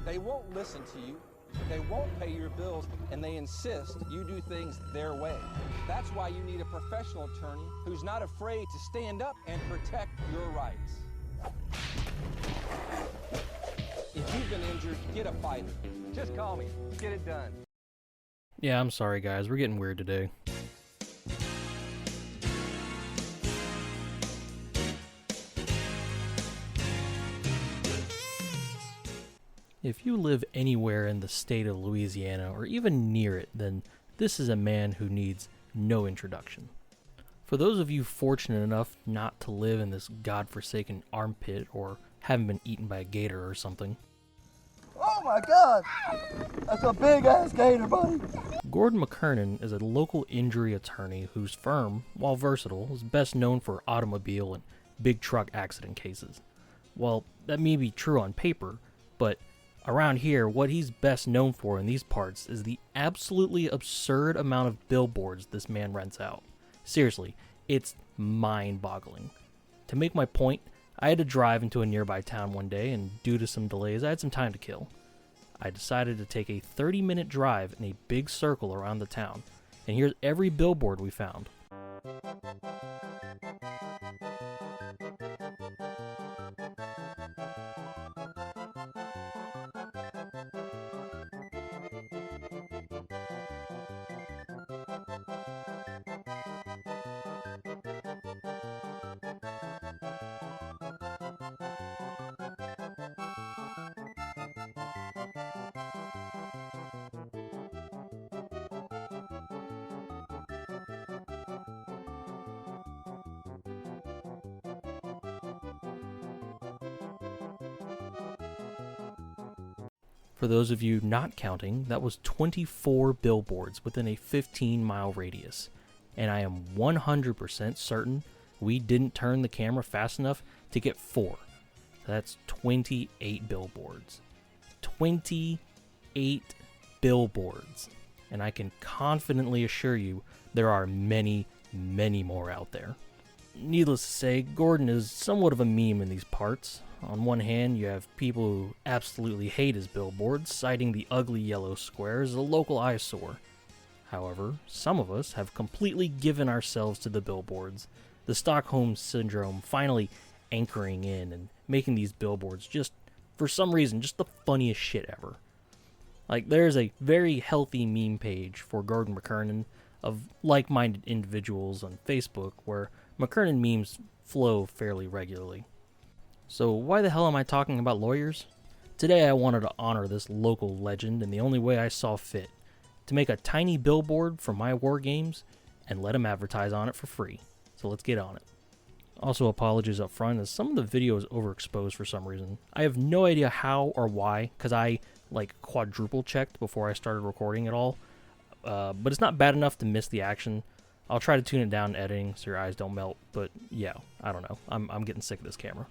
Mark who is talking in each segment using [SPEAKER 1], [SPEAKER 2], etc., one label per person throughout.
[SPEAKER 1] They won't listen to you, they won't pay your bills, and they insist you do things their way. That's why you need a professional attorney who's not afraid to stand up and protect your rights. If you've been injured, get a fighter. Just call me. Get it done.
[SPEAKER 2] Yeah, I'm sorry guys, we're getting weird today. If you live anywhere in the state of Louisiana, or even near it, then this is a man who needs no introduction. For those of you fortunate enough not to live in this godforsaken armpit, or haven't been eaten by a gator or something.
[SPEAKER 3] Oh my God! That's a big ass gator, buddy!
[SPEAKER 2] Gordon McKernan is a local injury attorney whose firm, while versatile, is best known for automobile and big truck accident cases. Well, that may be true on paper, but around here, what he's best known for in these parts is the absolutely absurd amount of billboards this man rents out. Seriously, it's mind-boggling. To make my point, I had to drive into a nearby town one day, and due to some delays, I had some time to kill. I decided to take a 30-minute drive in a big circle around the town, and here's every billboard we found. For those of you not counting, that was 24 billboards within a 15-mile radius. And I am 100% certain we didn't turn the camera fast enough to get 4. That's 28 billboards. 28 billboards. And I can confidently assure you there are many, many more out there. Needless to say, Gordon is somewhat of a meme in these parts. On one hand, you have people who absolutely hate his billboards, citing the ugly yellow square as a local eyesore. However, some of us have completely given ourselves to the billboards, the Stockholm Syndrome finally anchoring in and making these billboards just, for some reason, just the funniest shit ever. Like, there's a very healthy meme page for Gordon McKernan of like-minded individuals on Facebook where McKernan memes flow fairly regularly. So why the hell am I talking about lawyers? Today I wanted to honor this local legend in the only way I saw fit, to make a tiny billboard for my war games and let him advertise on it for free. So let's get on it. Also, apologies up front as some of the video is overexposed for some reason. I have no idea how or why, because I quadruple checked before I started recording it all. But it's not bad enough to miss the action. I'll try to tune it down in editing so your eyes don't melt, but yeah, I don't know. I'm getting sick of this camera.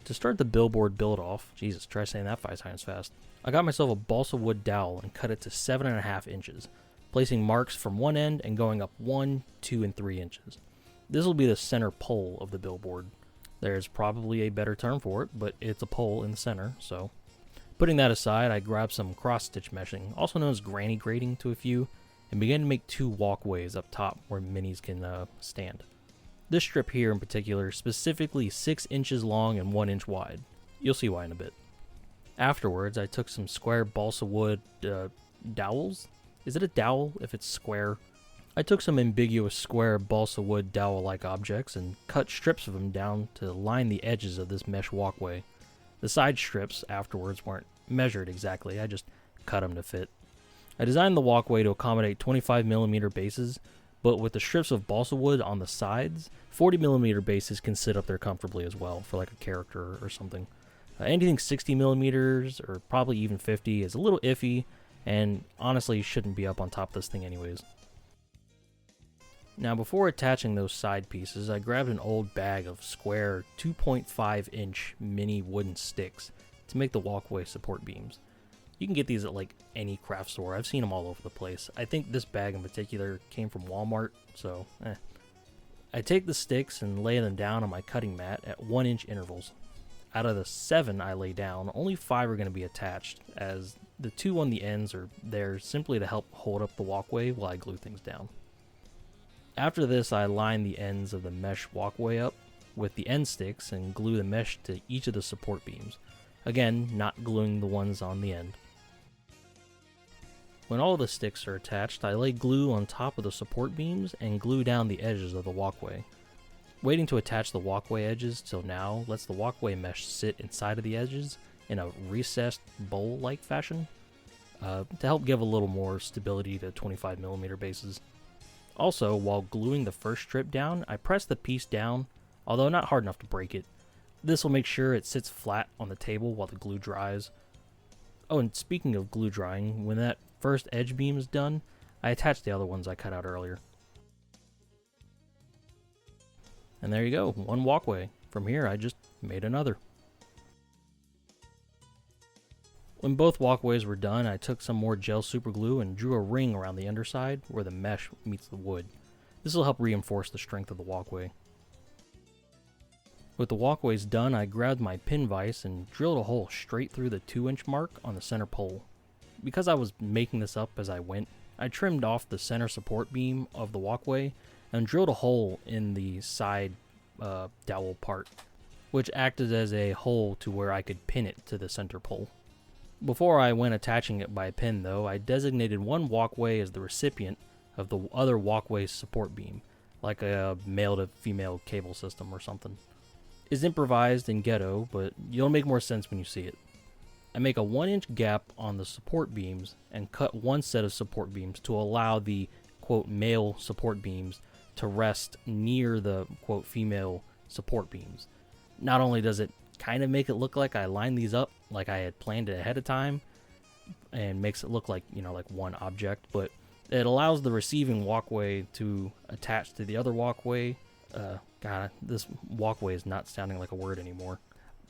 [SPEAKER 2] To start the billboard build off, Jesus, try saying that 5 times fast. I got myself a balsa wood dowel and cut it to 7.5 inches, placing marks from one end and going up 1, 2, and 3 inches. This will be the center pole of the billboard. There's probably a better term for it, but it's a pole in the center, so. Putting that aside, I grabbed some cross-stitch meshing, also known as granny grating to a few, and began to make 2 walkways up top where minis can stand. This strip here in particular is specifically 6 inches long and 1 inch wide. You'll see why in a bit. Afterwards, I took some square balsa wood dowels. Is it a dowel if it's square? I took some ambiguous square balsa wood dowel-like objects and cut strips of them down to line the edges of this mesh walkway. The side strips afterwards weren't measured exactly, I just cut them to fit. I designed the walkway to accommodate 25mm bases, but with the strips of balsa wood on the sides, 40mm bases can sit up there comfortably as well for like a character or something. Anything 60mm or probably even 50 is a little iffy and honestly shouldn't be up on top of this thing anyways. Now before attaching those side pieces, I grabbed an old bag of square 2.5 inch mini wooden sticks to make the walkway support beams. You can get these at like any craft store. I've seen them all over the place. I think this bag in particular came from Walmart, so I take the sticks and lay them down on my cutting mat at 1 inch intervals. Out of the 7 I lay down, only 5 are going to be attached, as the 2 on the ends are there simply to help hold up the walkway while I glue things down. After this, I line the ends of the mesh walkway up with the end sticks and glue the mesh to each of the support beams. Again, not gluing the ones on the end. When all the sticks are attached, I lay glue on top of the support beams and glue down the edges of the walkway. Waiting to attach the walkway edges till now lets the walkway mesh sit inside of the edges in a recessed bowl-like fashion to help give a little more stability to 25mm bases. Also, while gluing the first strip down, I press the piece down, although not hard enough to break it. This will make sure it sits flat on the table while the glue dries. Oh, and speaking of glue drying, when that first edge beam is done, I attach the other ones I cut out earlier. And there you go, one walkway. From here, I just made another. When both walkways were done, I took some more gel super glue and drew a ring around the underside where the mesh meets the wood. This will help reinforce the strength of the walkway. With the walkways done, I grabbed my pin vise and drilled a hole straight through the 2-inch mark on the center pole. Because I was making this up as I went, I trimmed off the center support beam of the walkway and drilled a hole in the side dowel part, which acted as a hole to where I could pin it to the center pole. Before I went attaching it by pin though, I designated one walkway as the recipient of the other walkway's support beam, like a male to female cable system or something. It's improvised and ghetto, but it'll make more sense when you see it. I make a 1-inch gap on the support beams and cut one set of support beams to allow the quote male support beams to rest near the quote female support beams. Not only does it kind of make it look like I lined these up like I had planned it ahead of time and makes it look like, like one object, but it allows the receiving walkway to attach to the other walkway. God, this walkway is not sounding like a word anymore.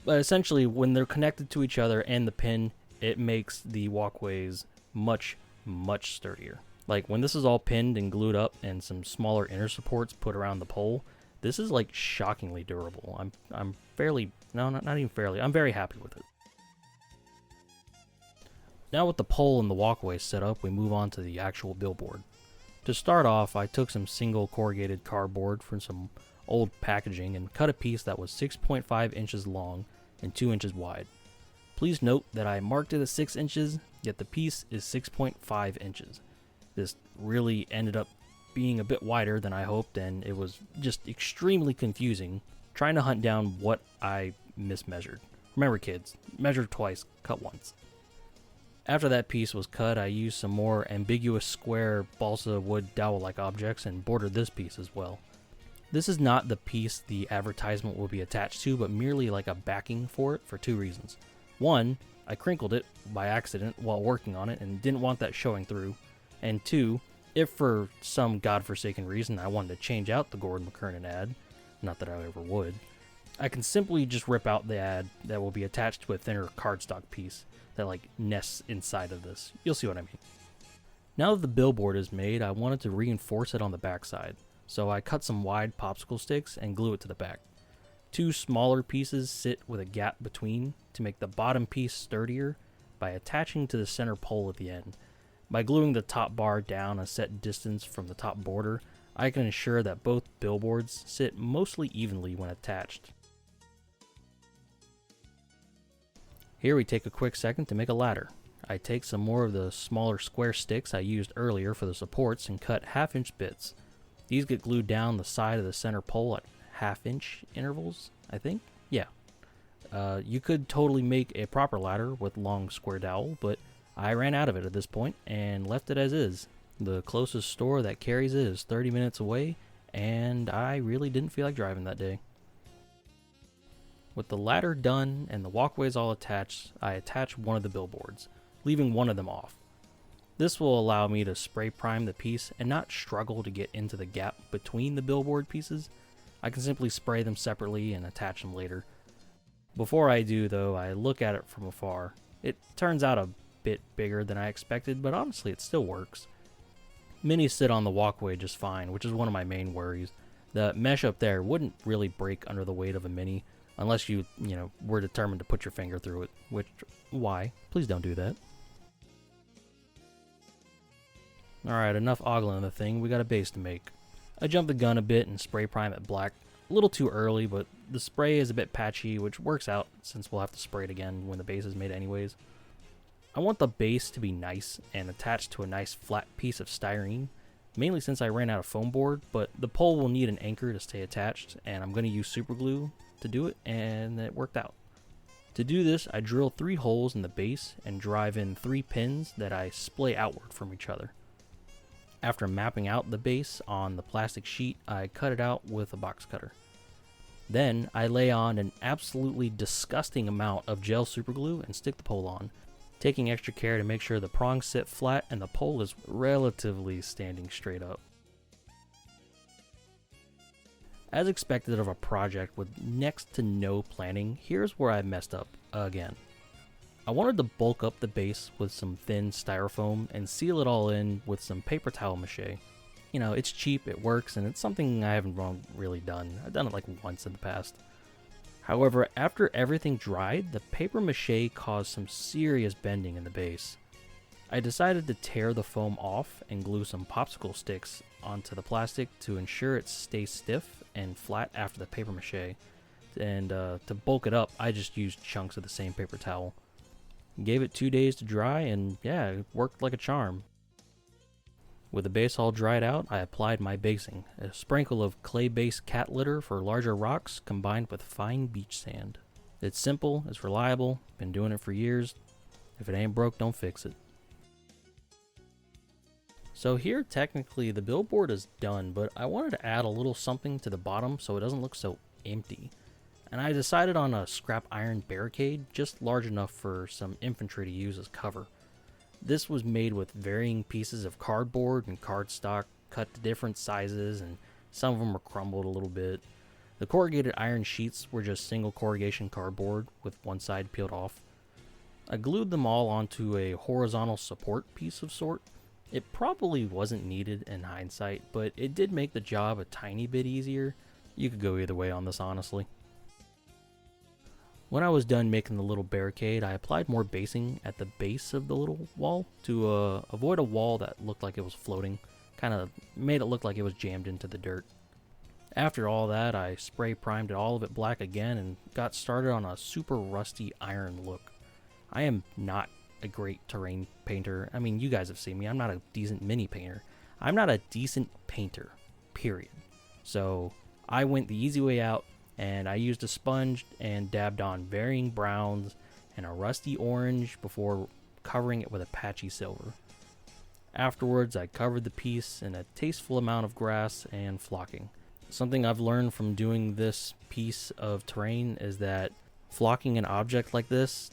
[SPEAKER 2] But essentially, when they're connected to each other and the pin, it makes the walkways much, much sturdier. Like, when this is all pinned and glued up and some smaller inner supports put around the pole, this is, like, shockingly durable. I'm very happy with it. Now with the pole and the walkway set up, we move on to the actual billboard. To start off, I took some single corrugated cardboard from some old packaging and cut a piece that was 6.5 inches long and 2 inches wide. Please note that I marked it as 6 inches, yet the piece is 6.5 inches. This really ended up being a bit wider than I hoped, and it was just extremely confusing trying to hunt down what I mismeasured. Remember kids, measure twice, cut once. After that piece was cut, I used some more ambiguous square balsa wood dowel-like objects and bordered this piece as well. This is not the piece the advertisement will be attached to, but merely like a backing for it for 2 reasons. One, I crinkled it by accident while working on it and didn't want that showing through. And 2, if for some godforsaken reason I wanted to change out the Gordon McKernan ad, not that I ever would, I can simply just rip out the ad that will be attached to a thinner cardstock piece that like nests inside of this. You'll see what I mean. Now that the billboard is made, I wanted to reinforce it on the backside, so I cut some wide popsicle sticks and glue it to the back. 2 smaller pieces sit with a gap between to make the bottom piece sturdier by attaching to the center pole at the end. By gluing the top bar down a set distance from the top border, I can ensure that both billboards sit mostly evenly when attached. Here we take a quick second to make a ladder. I take some more of the smaller square sticks I used earlier for the supports and cut 1/2-inch bits. These get glued down the side of the center pole at 1/2-inch intervals, I think? Yeah. You could totally make a proper ladder with long square dowel, but I ran out of it at this point and left it as is. The closest store that carries it is 30 minutes away, and I really didn't feel like driving that day. With the ladder done and the walkways all attached, I attach one of the billboards, leaving one of them off. This will allow me to spray prime the piece and not struggle to get into the gap between the billboard pieces. I can simply spray them separately and attach them later. Before I do though, I look at it from afar. It turns out a bit bigger than I expected, but honestly it still works. Minis sit on the walkway just fine, which is one of my main worries. The mesh up there wouldn't really break under the weight of a mini Unless you were determined to put your finger through it, which, why? Please don't do that. Alright, enough ogling the thing, we got a base to make. I jumped the gun a bit and spray prime it black. A little too early, but the spray is a bit patchy, which works out since we'll have to spray it again when the base is made anyways. I want the base to be nice and attached to a nice flat piece of styrene, mainly since I ran out of foam board, but the pole will need an anchor to stay attached, and I'm going to use super glue to do it, and it worked out. To do this, I drill 3 holes in the base and drive in 3 pins that I splay outward from each other. After mapping out the base on the plastic sheet, I cut it out with a box cutter. Then I lay on an absolutely disgusting amount of gel superglue and stick the pole on, taking extra care to make sure the prongs sit flat and the pole is relatively standing straight up. As expected of a project with next to no planning, here's where I messed up again. I wanted to bulk up the base with some thin styrofoam and seal it all in with some paper towel mache. It's cheap, it works, and it's something I haven't really done. I've done it like once in the past. However, after everything dried, the paper mache caused some serious bending in the base. I decided to tear the foam off and glue some popsicle sticks onto the plastic to ensure it stays stiff and flat after the paper mache. And to bulk it up, I just used chunks of the same paper towel. Gave it 2 days to dry, and yeah, it worked like a charm. With the base all dried out, I applied my basing, a sprinkle of clay-based cat litter for larger rocks combined with fine beach sand. It's simple, it's reliable, been doing it for years. If it ain't broke, don't fix it. So here, technically, the billboard is done, but I wanted to add a little something to the bottom so it doesn't look so empty. And I decided on a scrap iron barricade, just large enough for some infantry to use as cover. This was made with varying pieces of cardboard and cardstock, cut to different sizes, and some of them were crumbled a little bit. The corrugated iron sheets were just single corrugation cardboard with one side peeled off. I glued them all onto a horizontal support piece of sort. It probably wasn't needed in hindsight, but it did make the job a tiny bit easier. You could go either way on this, honestly. When I was done making the little barricade, I applied more basing at the base of the little wall to avoid a wall that looked like it was floating. Kind of made it look like it was jammed into the dirt. After all that, I spray primed all of it black again and got started on a super rusty iron look. I am not a great terrain painter. I mean, you guys have seen me. I'm not a decent mini painter. I'm not a decent painter, period. So I went the easy way out, and I used a sponge and dabbed on varying browns and a rusty orange before covering it with a patchy silver. Afterwards, I covered the piece in a tasteful amount of grass and flocking. Something I've learned from doing this piece of terrain is that flocking an object like this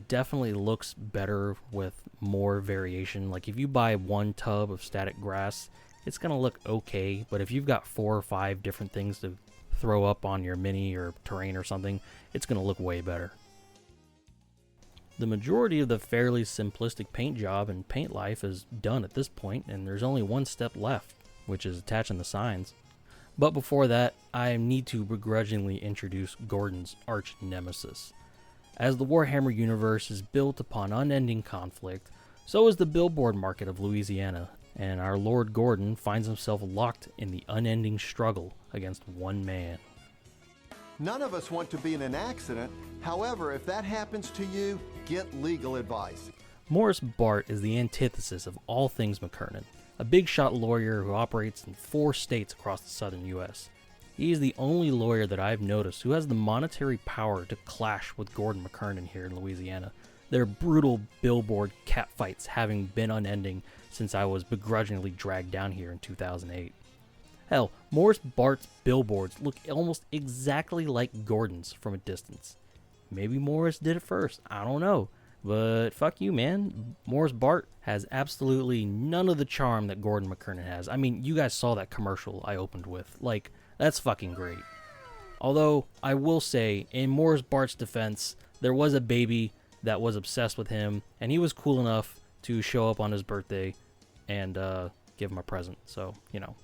[SPEAKER 2] definitely looks better with more variation. Like if you buy one tub of static grass, it's going to look okay, but if you've got 4 or 5 different things to throw up on your mini or terrain or something, it's going to look way better. The majority of the fairly simplistic paint job in paint life is done at this point, and there's only one step left, which is attaching the signs. But before that, I need to begrudgingly introduce Gordon's arch nemesis. As the Warhammer universe is built upon unending conflict, so is the billboard market of Louisiana, and our Lord Gordon finds himself locked in the unending struggle against one man.
[SPEAKER 4] None of us want to be in an accident. However, if that happens to you, get legal advice.
[SPEAKER 2] Morris Bart is the antithesis of all things McKernan, a big shot lawyer who operates in 4 states across the southern U.S. He is the only lawyer that I've noticed who has the monetary power to clash with Gordon McKernan here in Louisiana, their brutal billboard catfights having been unending since I was begrudgingly dragged down here in 2008. Hell, Morris Bart's billboards look almost exactly like Gordon's from a distance. Maybe Morris did it first, I don't know. But fuck you, man. Morris Bart has absolutely none of the charm that Gordon McKernan has. I mean, you guys saw that commercial I opened with. Like, that's fucking great. Although, I will say, in Morris Bart's defense, there was a baby that was obsessed with him, and he was cool enough to show up on his birthday and give him a present. So,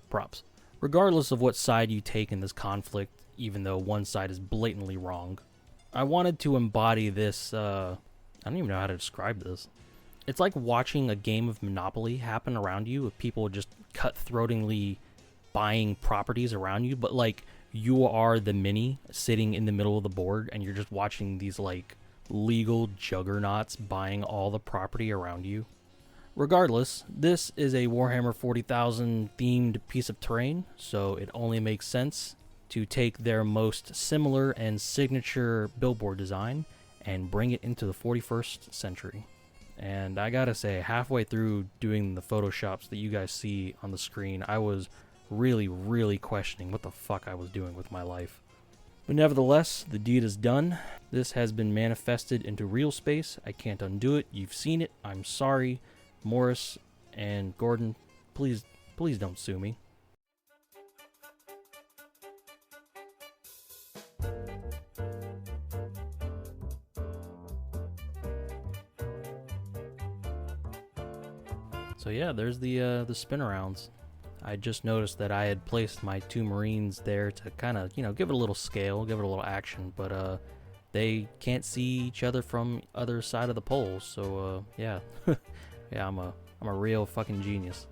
[SPEAKER 2] props. Regardless of what side you take in this conflict, even though one side is blatantly wrong. I wanted to embody this, I don't even know how to describe this. It's like watching a game of Monopoly happen around you, with people just cutthroatingly buying properties around you, but like you are the mini sitting in the middle of the board and you're just watching these like legal juggernauts buying all the property around you. Regardless, this is a Warhammer 40,000 themed piece of terrain, so it only makes sense to take their most similar and signature billboard design and bring it into the 41st century. And I gotta say, halfway through doing the photoshops that you guys see on the screen, I was really questioning what the fuck I was doing with my life. But nevertheless, the deed is done. This has been manifested into real space. I can't undo it. You've seen it. I'm sorry. Morris and Gordon, please don't sue me. So yeah, there's the spin arounds. I just noticed that I had placed my 2 Marines there to kind of, give it a little scale, give it a little action, but they can't see each other from other side of the pole, so yeah. Yeah, I'm a real fucking genius.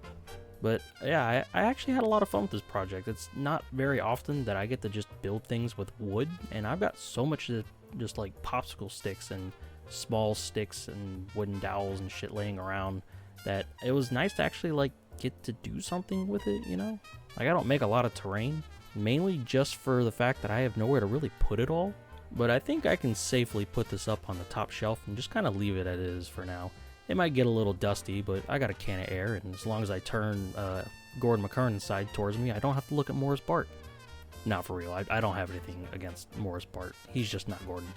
[SPEAKER 2] But yeah, I actually had a lot of fun with this project. It's not very often that I get to just build things with wood, and I've got so much just like popsicle sticks and small sticks and wooden dowels and shit laying around that it was nice to actually like get to do something with it, Like, I don't make a lot of terrain, mainly just for the fact that I have nowhere to really put it all. But I think I can safely put this up on the top shelf and just kind of leave it as it is for now. It might get a little dusty, but I got a can of air, and as long as I turn Gordon McKernan's side towards me, I don't have to look at Morris Bart. Not for real, I don't have anything against Morris Bart. He's just not Gordon.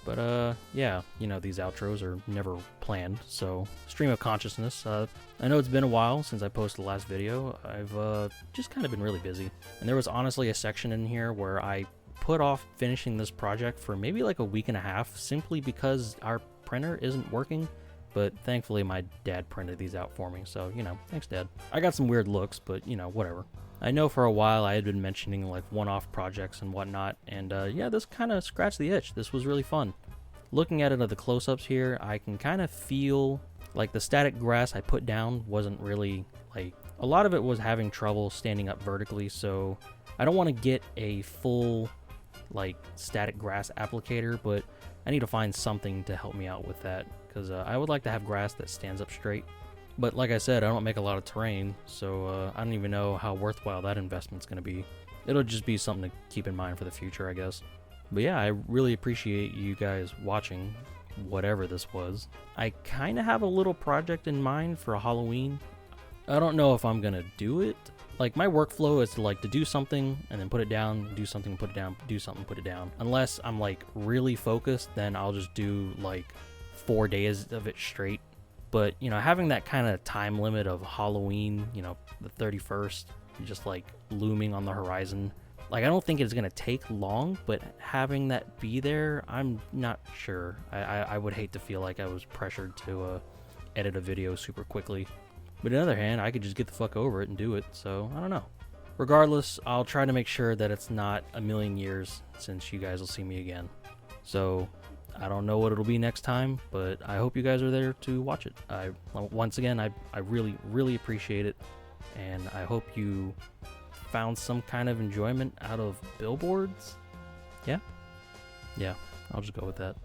[SPEAKER 2] But yeah, these outros are never planned, so stream of consciousness. I know it's been a while since I posted the last video. I've just kind of been really busy. And there was honestly a section in here where I put off finishing this project for maybe like a week and a half, simply because our printer isn't working. But thankfully my dad printed these out for me, so, thanks Dad. I got some weird looks, but, whatever. I know for a while I had been mentioning like one-off projects and whatnot, and yeah, this kind of scratched the itch. This was really fun. Looking at it at the close-ups here, I can kind of feel like the static grass I put down wasn't really, like, a lot of it was having trouble standing up vertically, so I don't want to get a full, like, static grass applicator, but I need to find something to help me out with that, because I would like to have grass that stands up straight. But like I said, I don't make a lot of terrain, so I don't even know how worthwhile that investment's going to be. It'll just be something to keep in mind for the future, I guess. But yeah, I really appreciate you guys watching, whatever this was. I kind of have a little project in mind for Halloween. I don't know if I'm going to do it. Like, my workflow is to do something and then put it down, do something, put it down, do something, put it down. Unless I'm like really focused, then I'll just do like 4 days of it straight. But, having that kind of time limit of Halloween, the 31st, just like looming on the horizon, like, I don't think it's going to take long, but having that be there, I'm not sure. I would hate to feel like I was pressured to edit a video super quickly. But on the other hand, I could just get the fuck over it and do it, so I don't know. Regardless, I'll try to make sure that it's not a million years since you guys will see me again. So I don't know what it'll be next time, but I hope you guys are there to watch it. Once again, I really appreciate it, and I hope you found some kind of enjoyment out of billboards. Yeah, I'll just go with that.